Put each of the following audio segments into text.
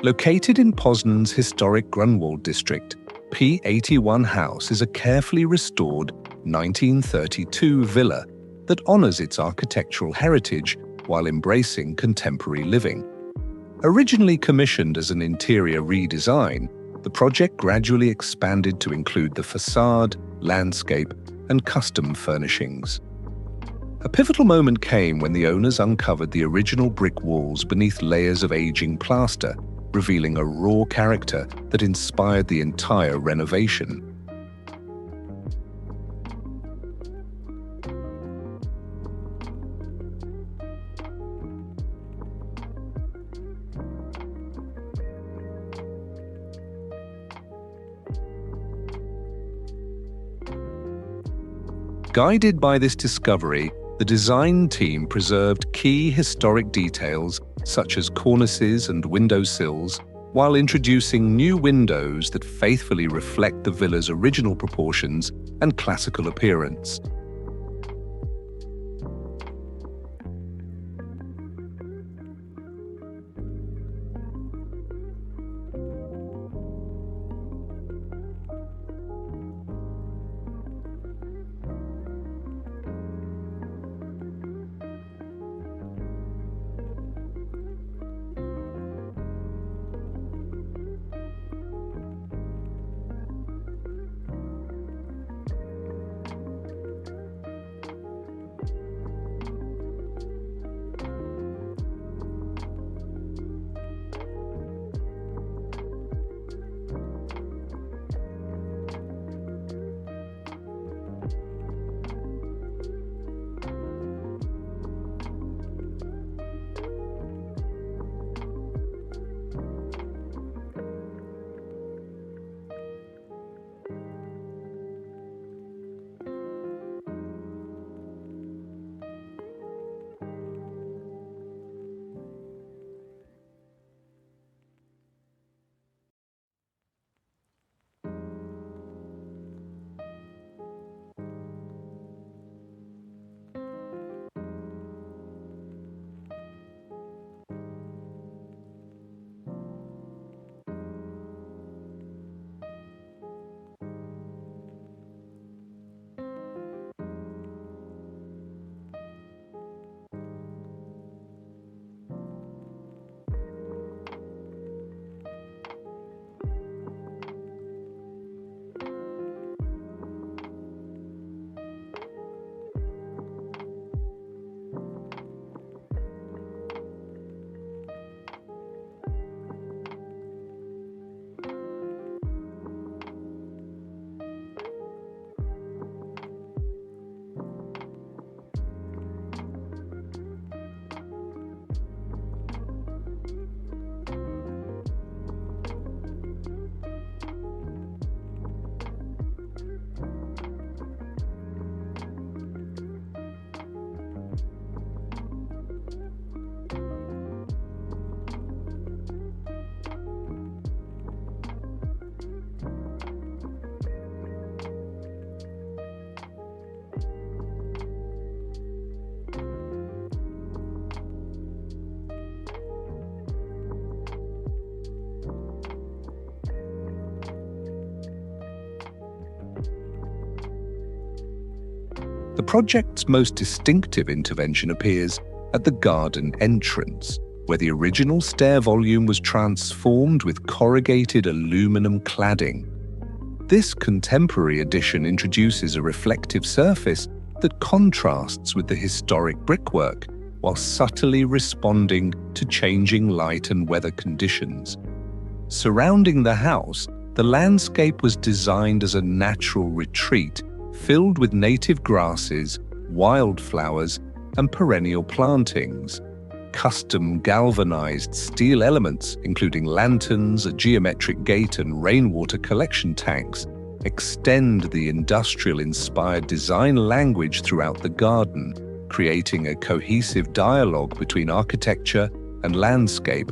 Located in Poznan's historic Grunwald district, P81 House is a carefully restored 1932 villa that honors its architectural heritage while embracing contemporary living. Originally commissioned as an interior redesign, the project gradually expanded to include the facade, landscape, and custom furnishings. A pivotal moment came when the owners uncovered the original brick walls beneath layers of aging plaster, revealing a raw character that inspired the entire renovation. Guided by this discovery, the design team preserved key historic details such as cornices and windowsills, while introducing new windows that faithfully reflect the villa's original proportions and classical appearance. The project's most distinctive intervention appears at the garden entrance, where the original stair volume was transformed with corrugated aluminum cladding. This contemporary addition introduces a reflective surface that contrasts with the historic brickwork, while subtly responding to changing light and weather conditions. Surrounding the house, the landscape was designed as a natural retreat, filled with native grasses, wildflowers, and perennial plantings. Custom galvanized steel elements, including lanterns, a geometric gate, and rainwater collection tanks, extend the industrial-inspired design language throughout the garden, creating a cohesive dialogue between architecture and landscape.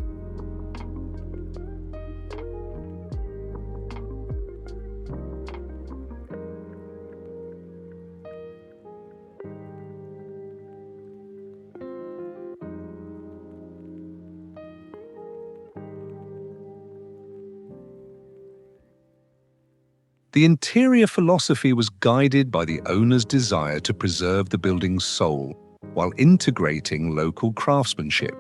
The interior philosophy was guided by the owner's desire to preserve the building's soul while integrating local craftsmanship.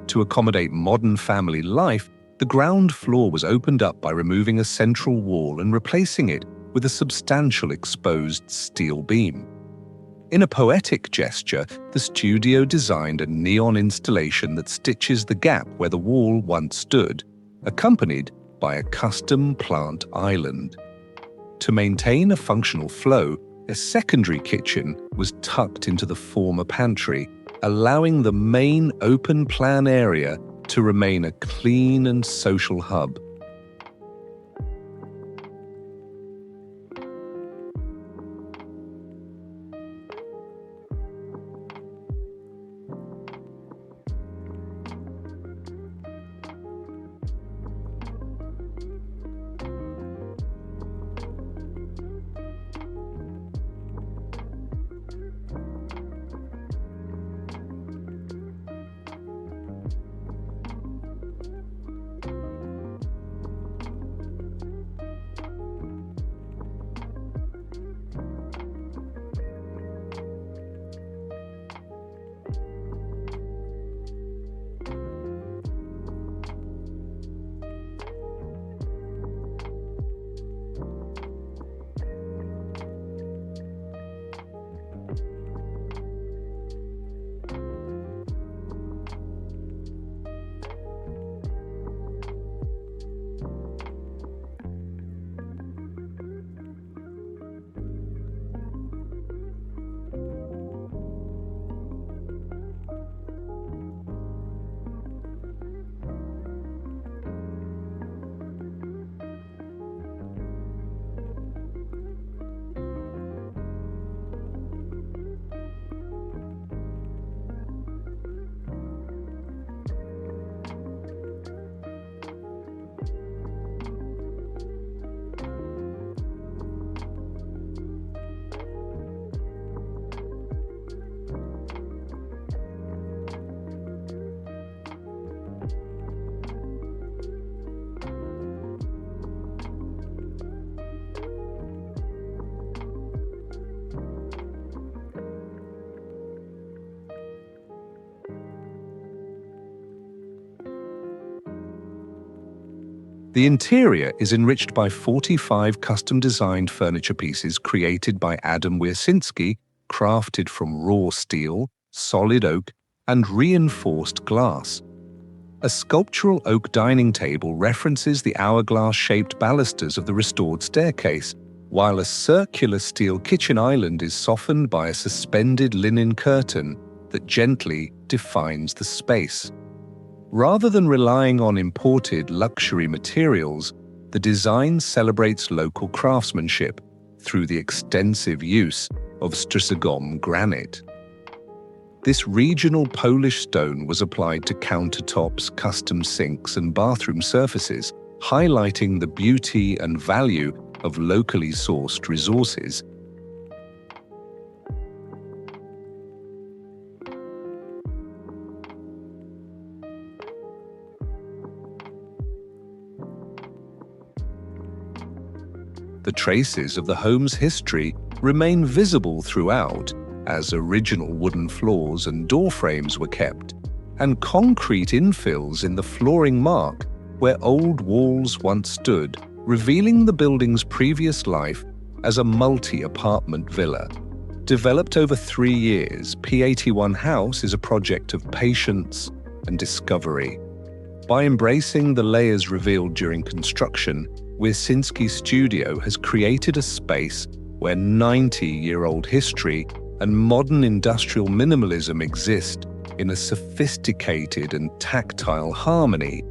To accommodate modern family life, the ground floor was opened up by removing a central wall and replacing it with a substantial exposed steel beam. In a poetic gesture, the studio designed a neon installation that stitches the gap where the wall once stood, accompanied by a custom plant island. To maintain a functional flow, a secondary kitchen was tucked into the former pantry, allowing the main open-plan area to remain a clean and social hub. The interior is enriched by 45 custom-designed furniture pieces created by Adam Wiercinski, crafted from raw steel, solid oak, and reinforced glass. A sculptural oak dining table references the hourglass-shaped balusters of the restored staircase, while a circular steel kitchen island is softened by a suspended linen curtain that gently defines the space. Rather than relying on imported luxury materials, the design celebrates local craftsmanship through the extensive use of Strzegom granite. This regional Polish stone was applied to countertops, custom sinks, and bathroom surfaces, highlighting the beauty and value of locally sourced resources. The traces of the home's history remain visible throughout, as original wooden floors and door frames were kept, and concrete infills in the flooring mark where old walls once stood, revealing the building's previous life as a multi-apartment villa. Developed over 3 years, P81 House is a project of patience and discovery. By embracing the layers revealed during construction, Wiercinski-Studio has created a space where 90-year-old history and modern industrial minimalism exist in a sophisticated and tactile harmony,